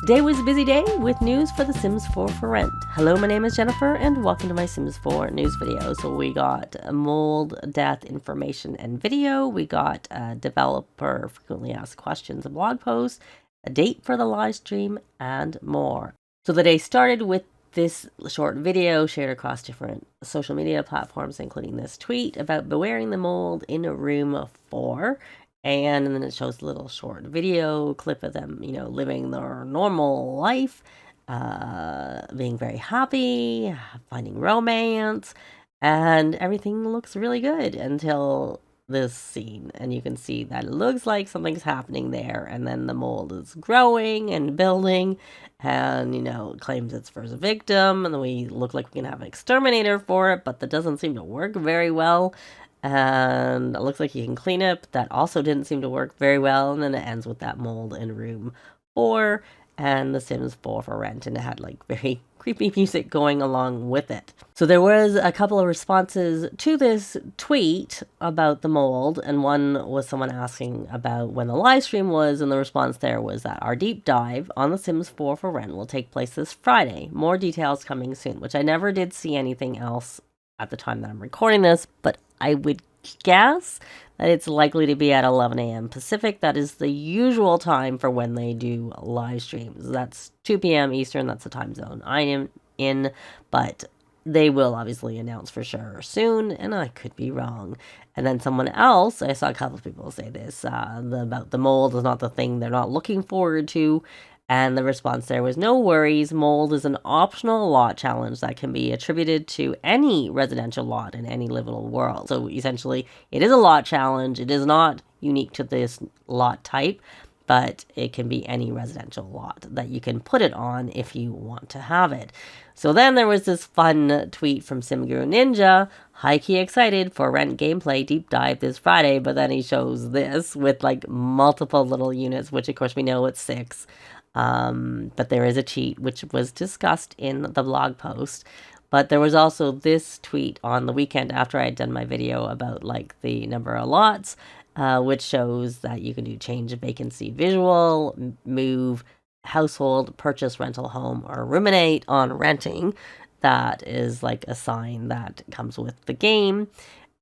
Today was a busy day with news for The Sims 4 for rent. Hello, my name is Jennifer and welcome to my Sims 4 news video. So we got a mold, death, information, and video. We got a developer frequently asked questions, a blog post, a date for the live stream, and more. So the day started with this short video shared across different social media platforms, including this tweet about bewaring the mold in room 4. And then it shows a little short video clip of them, living their normal life, being very happy, finding romance, and everything looks really good until this scene. And you can see that it looks like something's happening there. And then the mold is growing and building and, it claims its first victim. And then we look like we can have an exterminator for it, but that doesn't seem to work very well. And it looks like you can clean it, but that also didn't seem to work very well. And then it ends with that mold in room 4 and The Sims 4 for rent. And it had like very creepy music going along with it. So there was a couple of responses to this tweet about the mold. And one was someone asking about when the live stream was. And the response there was that our deep dive on The Sims 4 for rent will take place this Friday. More details coming soon, which I never did see anything else at the time that I'm recording this, but I would guess that it's likely to be at 11 a.m. Pacific. That is the usual time for when they do live streams. That's 2 p.m. Eastern. That's the time zone I am in, but they will obviously announce for sure soon, and I could be wrong. And then someone else, I saw a couple of people say this, about the mold is not the thing they're not looking forward to. And the response there was, no worries, mold is an optional lot challenge that can be attributed to any residential lot in any livable world. So essentially, it is a lot challenge. It is not unique to this lot type, but it can be any residential lot that you can put it on if you want to have it. So then there was this fun tweet from SimGuruNinja, high-key excited for rent gameplay deep dive this Friday, but then he shows this with like multiple little units, which of course we know it's 6. But there is a cheat, which was discussed in the blog post. But there was also this tweet on the weekend after I had done my video about like the number of lots, which shows that you can do change of vacancy visual, move, household, purchase, rental home, or ruminate on renting. That is like a sign that comes with the game.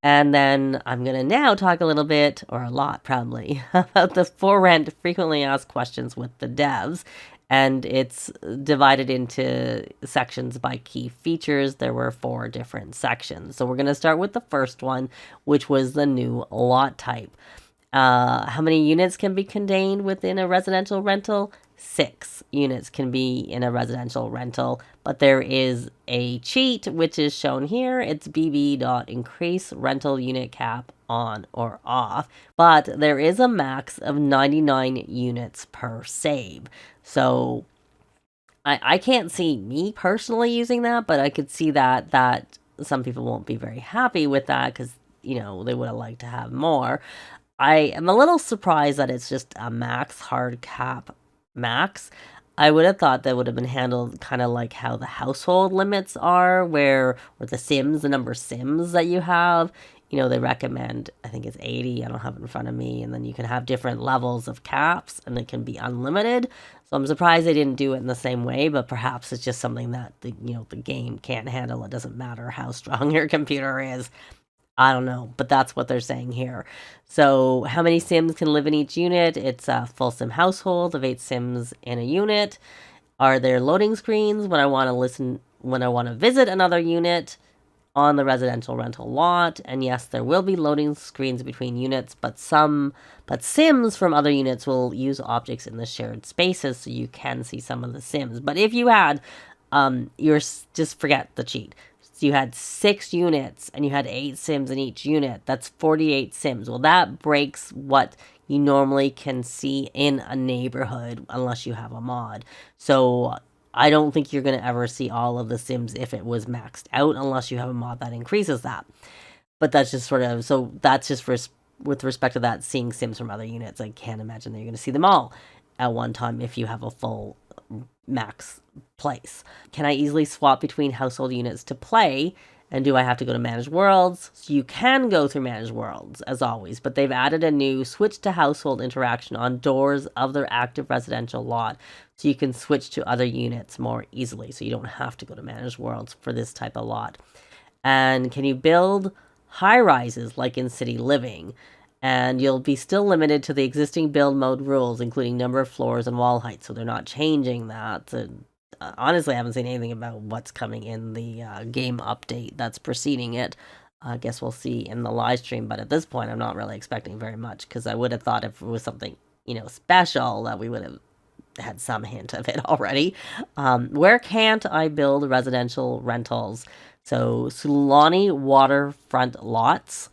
And then I'm going to now talk a little bit, or a lot probably, about the for rent frequently asked questions with the devs. And it's divided into sections by key features. There were 4 different sections. So we're going to start with the first one, which was the new lot type. How many units can be contained within a residential rental? 6 units can be in a residential rental, but there is a cheat, which is shown here. It's bb.increase rental unit cap on or off, but there is a max of 99 units per save. So I can't see me personally using that, but I could see that some people won't be very happy with that because, they would have liked to have more. I am a little surprised that it's just a max hard cap max. I would have thought that would have been handled kind of like how the household limits are, or the Sims, the number of Sims that you have. They recommend, I think it's 80. I don't have it in front of me. And then you can have different levels of caps and it can be unlimited. So I'm surprised they didn't do it in the same way, but perhaps it's just something that the game can't handle. It doesn't matter how strong your computer is. I don't know, but that's what they're saying here. So how many Sims can live in each unit? It's a full Sim household of 8 Sims in a unit. Are there loading screens when I want to visit another unit on the residential rental lot? And yes, there will be loading screens between units, but Sims from other units will use objects in the shared spaces so you can see some of the Sims. But if you had, just forget the cheat. So you had 6 units and you had 8 Sims in each unit. That's 48 Sims. Well, that breaks what you normally can see in a neighborhood unless you have a mod. So I don't think you're going to ever see all of the Sims if it was maxed out unless you have a mod that increases that. But that's just that's just with respect to that, seeing Sims from other units. I can't imagine that you're going to see them all at one time if you have a full max place. Can I easily swap between household units to play? And do I have to go to Manage Worlds? So you can go through Manage Worlds, as always, but they've added a new switch to household interaction on doors of their active residential lot. So you can switch to other units more easily. So you don't have to go to Manage Worlds for this type of lot. And can you build high rises like in City Living? And you'll be still limited to the existing build mode rules, including number of floors and wall height. So they're not changing that. Honestly, I haven't seen anything about what's coming in the game update that's preceding it. I guess we'll see in the live stream, but at this point, I'm not really expecting very much, because I would have thought if it was something, special, that we would have had some hint of it already. Where can't I build residential rentals? So Sulani waterfront lots,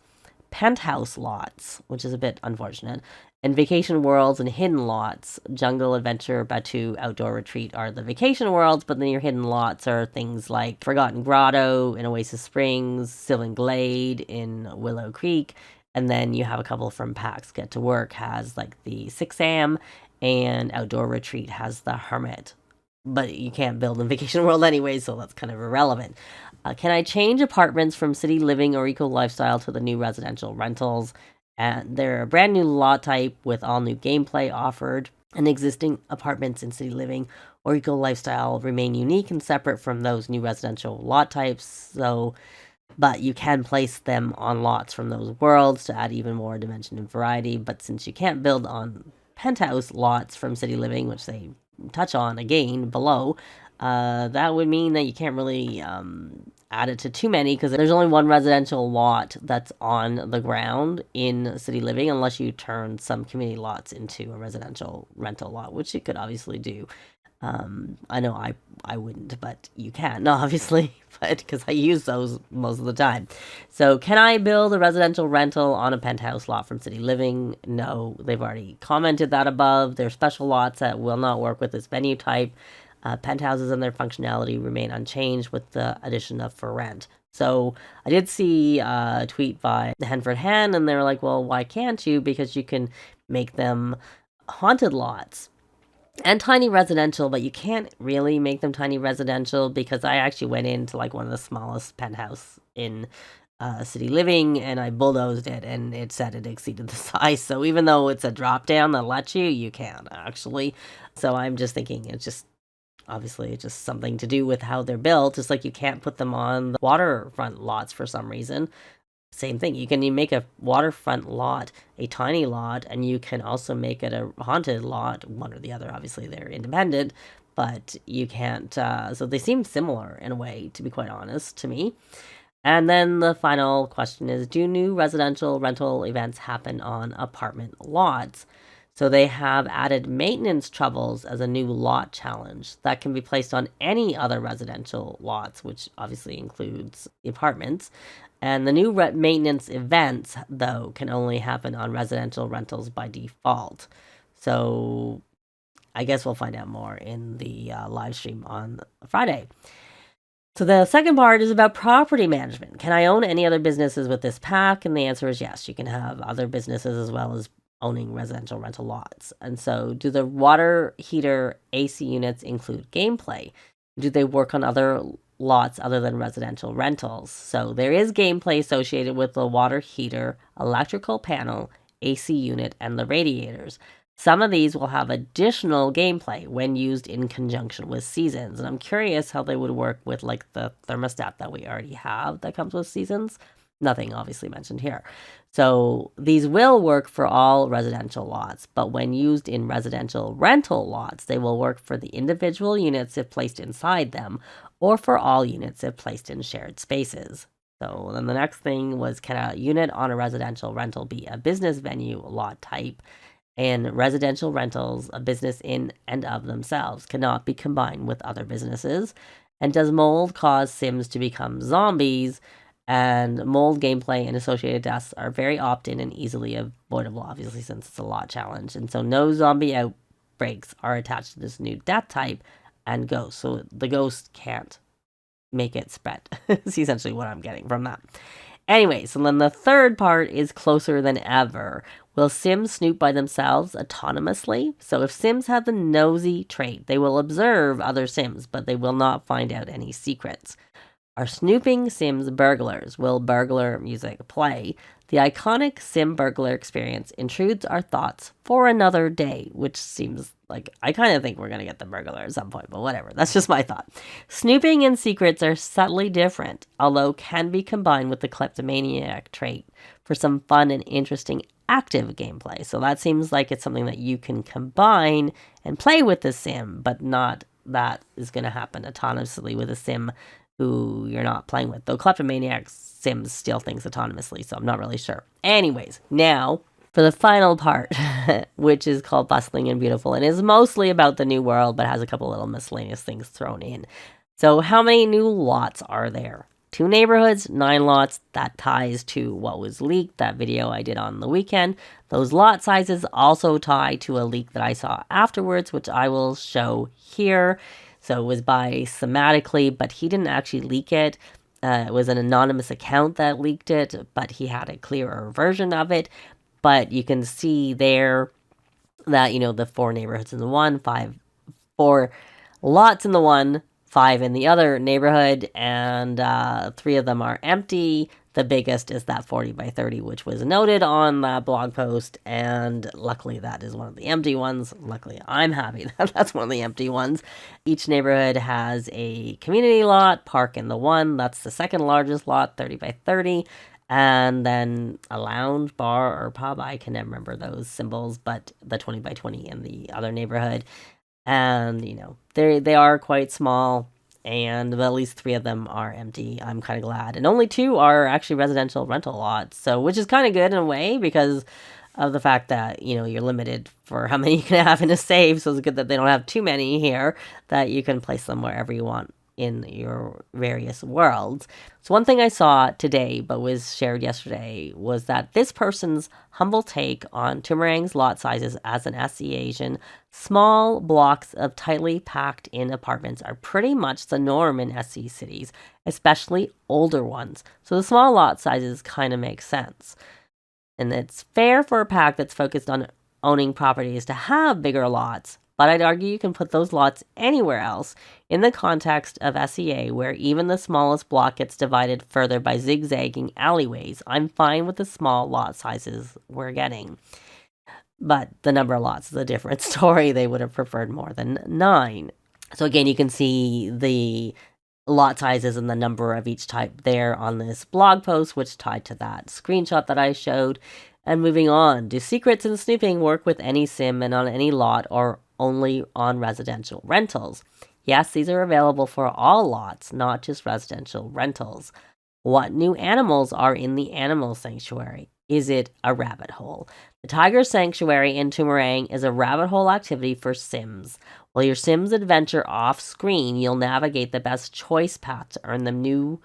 penthouse lots, which is a bit unfortunate, and vacation worlds and hidden lots. Jungle Adventure, Batu, Outdoor Retreat are the vacation worlds, but then your hidden lots are things like Forgotten Grotto in Oasis Springs, Sylvan Glade in Willow Creek, and then you have a couple from PAX Get to Work has like the 6am, and Outdoor Retreat has the Hermit. But you can't build in Vacation World anyway, so that's kind of irrelevant. Can I change apartments from City Living or Eco Lifestyle to the new residential rentals? And they're a brand new lot type with all new gameplay offered. And existing apartments in City Living or Eco Lifestyle remain unique and separate from those new residential lot types. But you can place them on lots from those worlds to add even more dimension and variety. But since you can't build on penthouse lots from City Living, which they touch on again below, that would mean that you can't really add it to too many, because there's only one residential lot that's on the ground in City Living, unless you turn some community lots into a residential rental lot, which you could obviously do. I know I wouldn't, but you can, obviously, but because I use those most of the time. So can I build a residential rental on a penthouse lot from City Living? No, they've already commented that above. They're special lots that will not work with this venue type. Penthouses and their functionality remain unchanged with the addition of for rent. So I did see a tweet by the Henford Hen, and they were like, well, why can't you? Because you can make them haunted lots and tiny residential, but you can't really make them tiny residential, because I actually went into like one of the smallest penthouse in City Living, and I bulldozed it, and it said it exceeded the size. So even though it's a drop down that lets you can't actually. So I'm just thinking it's just something to do with how they're built. It's like you can't put them on the waterfront lots for some reason. Same thing. You can make a waterfront lot a tiny lot, and you can also make it a haunted lot, one or the other. Obviously, they're independent, but you can't. So they seem similar in a way, to be quite honest, to me. And then the final question is, do new residential rental events happen on apartment lots? So they have added maintenance troubles as a new lot challenge that can be placed on any other residential lots, which obviously includes the apartments. And the new maintenance events, though, can only happen on residential rentals by default. So I guess we'll find out more in the live stream on Friday. So the second part is about property management. Can I own any other businesses with this pack? And the answer is yes. You can have other businesses as well as owning residential rental lots. And so, do the water heater AC units include gameplay? Do they work on other lots other than residential rentals? So there is gameplay associated with the water heater, electrical panel, AC unit, and the radiators. Some of these will have additional gameplay when used in conjunction with seasons. And I'm curious how they would work with like the thermostat that we already have that comes with seasons. Nothing obviously mentioned here. So these will work for all residential lots, but when used in residential rental lots, they will work for the individual units if placed inside them, or for all units if placed in shared spaces. So then the next thing was, can a unit on a residential rental be a business venue lot type? And residential rentals, a business in and of themselves, cannot be combined with other businesses. And does mold cause Sims to become zombies? And mold gameplay and associated deaths are very opt-in and easily avoidable, obviously, since it's a lot challenge. And so no zombie outbreaks are attached to this new death type and ghosts. So the ghost can't make it spread. It's essentially what I'm getting from that. Anyway, so then the third part is closer than ever. Will Sims snoop by themselves autonomously? So if Sims have the nosy trait, they will observe other Sims, but they will not find out any secrets. Are snooping Sims burglars? Will burglar music play? The iconic Sim burglar experience intrudes our thoughts for another day, which seems like I kind of think we're going to get the burglar at some point, but whatever. That's just my thought. Snooping and secrets are subtly different, although can be combined with the kleptomaniac trait for some fun and interesting active gameplay. So that seems like it's something that you can combine and play with the Sim, but not that is going to happen autonomously with a Sim who you're not playing with. Though kleptomaniac Sims steal things autonomously, so I'm not really sure. Anyways, now for the final part, which is called Bustling and Beautiful, and is mostly about the new world, but has a couple little miscellaneous things thrown in. So how many new lots are there? 2 neighborhoods, 9 lots. That ties to what was leaked, that video I did on the weekend. Those lot sizes also tie to a leak that I saw afterwards, which I will show here. So it was by Thematically, but he didn't actually leak it. It was an anonymous account that leaked it, but he had a clearer version of it. But you can see there that, you know, the 4 neighborhoods in the one, 4 lots in the one, 5 in the other neighborhood, and 3 of them are empty. The biggest is that 40 by 30, which was noted on that blog post, and luckily that is one of the empty ones. Luckily, I'm happy that that's one of the empty ones. Each neighborhood has a community lot, park in the one, that's the second largest lot, 30 by 30, and then a lounge, bar, or pub. I can never remember those symbols, but the 20 by 20 in the other neighborhood. And, you know, they are quite small, and at least 3 of them are empty. I'm kind of glad. And only 2 are actually residential rental lots, so which is kind of good in a way because of the fact that, you know, you're limited for how many you can have in a save, so it's good that they don't have too many here, that you can place them wherever you want in your various worlds. So one thing I saw today, but was shared yesterday, was that this person's humble take on Toomerang's lot sizes as an SE Asian, small blocks of tightly packed in apartments are pretty much the norm in SE cities, especially older ones. So the small lot sizes kind of make sense. And it's fair for a pack that's focused on owning properties to have bigger lots, but I'd argue you can put those lots anywhere else in the context of SEA, where even the smallest block gets divided further by zigzagging alleyways. I'm fine with the small lot sizes we're getting. But the number of lots is a different story. They would have preferred more than 9. So again, you can see the lot sizes and the number of each type there on this blog post, which tied to that screenshot that I showed. And moving on, do secrets and snooping work with any sim and on any lot, or only on residential rentals? Yes, these are available for all lots, not just residential rentals. What new animals are in the animal sanctuary? Is it a rabbit hole? The Tiger Sanctuary in Toomerang is a rabbit hole activity for Sims. While your Sims adventure off screen, you'll navigate the best choice path to earn them new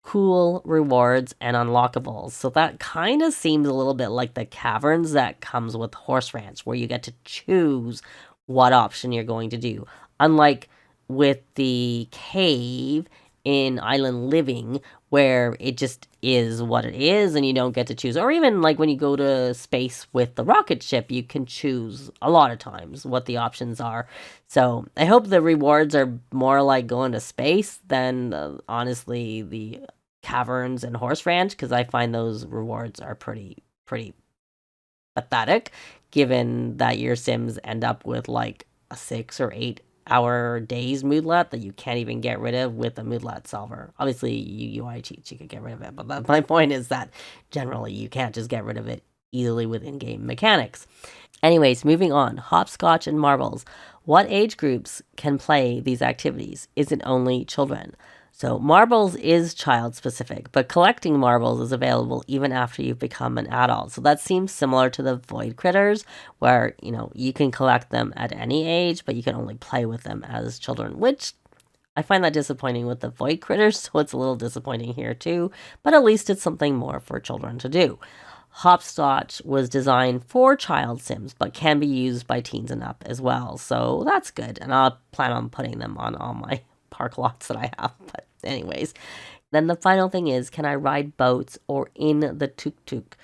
cool rewards and unlockables. So that kind of seems a little bit like the caverns that comes with Horse Ranch, where you get to choose what option you're going to do. Unlike with the cave in Island Living, where it just is what it is and you don't get to choose. Or even like when you go to space with the rocket ship, you can choose a lot of times what the options are. So I hope the rewards are more like going to space than honestly the caverns and Horse Ranch, because I find those rewards are pretty pathetic, given that your Sims end up with like a 6 or 8 hour days moodlet that you can't even get rid of with a moodlet solver. Obviously, UI cheats, you could get rid of it, but my point is that generally you can't just get rid of it easily with in-game mechanics. Anyways, moving on, hopscotch and marbles. What age groups can play these activities? Is it only children? So marbles is child specific, but collecting marbles is available even after you've become an adult. So that seems similar to the void critters, where, you know, you can collect them at any age, but you can only play with them as children, which I find that disappointing with the void critters, so it's a little disappointing here too, but at least it's something more for children to do. Hopscotch was designed for child Sims, but can be used by teens and up as well, so that's good, and I'll plan on putting them on all my park lots that I have. But anyways, then the final thing is, can I ride boats or in the tuk-tuk?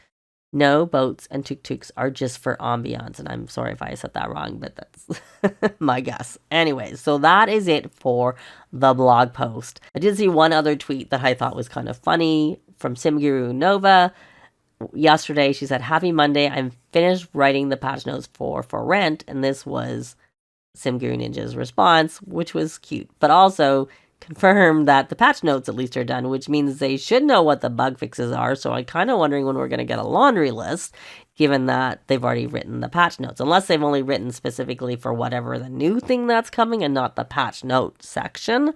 No, boats and tuk-tuks are just for ambiance. And I'm sorry if I said that wrong, but that's my guess. Anyways, so that is it for the blog post. I did see one other tweet that I thought was kind of funny from SimGuruNinja. Yesterday, she said, "Happy Monday. I'm finished writing the patch notes for Rent." And this was SimGuruNinja's response, which was cute, but also confirmed that the patch notes at least are done, which means they should know what the bug fixes are. So I'm kind of wondering when we're going to get a laundry list, given that they've already written the patch notes, unless they've only written specifically for whatever the new thing that's coming and not the patch note section.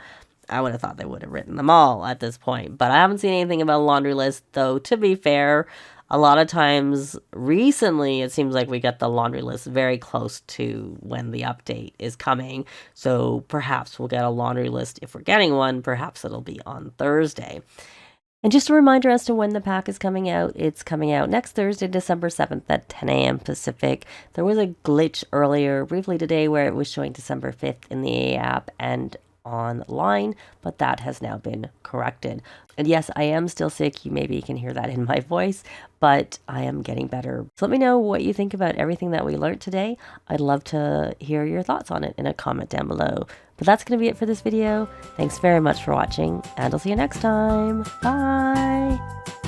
I would have thought they would have written them all at this point, but I haven't seen anything about a laundry list, though, to be fair. A lot of times recently, it seems like we get the laundry list very close to when the update is coming. So perhaps we'll get a laundry list if we're getting one. Perhaps it'll be on Thursday. And just a reminder as to when the pack is coming out. It's coming out next Thursday, December 7th at 10 a.m. Pacific. There was a glitch earlier, briefly today, where it was showing December 5th in the AA app and online, but that has now been corrected. And yes, I am still sick. Maybe you can hear that in my voice, but I am getting better. So let me know what you think about everything that we learned today. I'd love to hear your thoughts on it in a comment down below. But that's going to be it for this video. Thanks very much for watching, and I'll see you next time. Bye!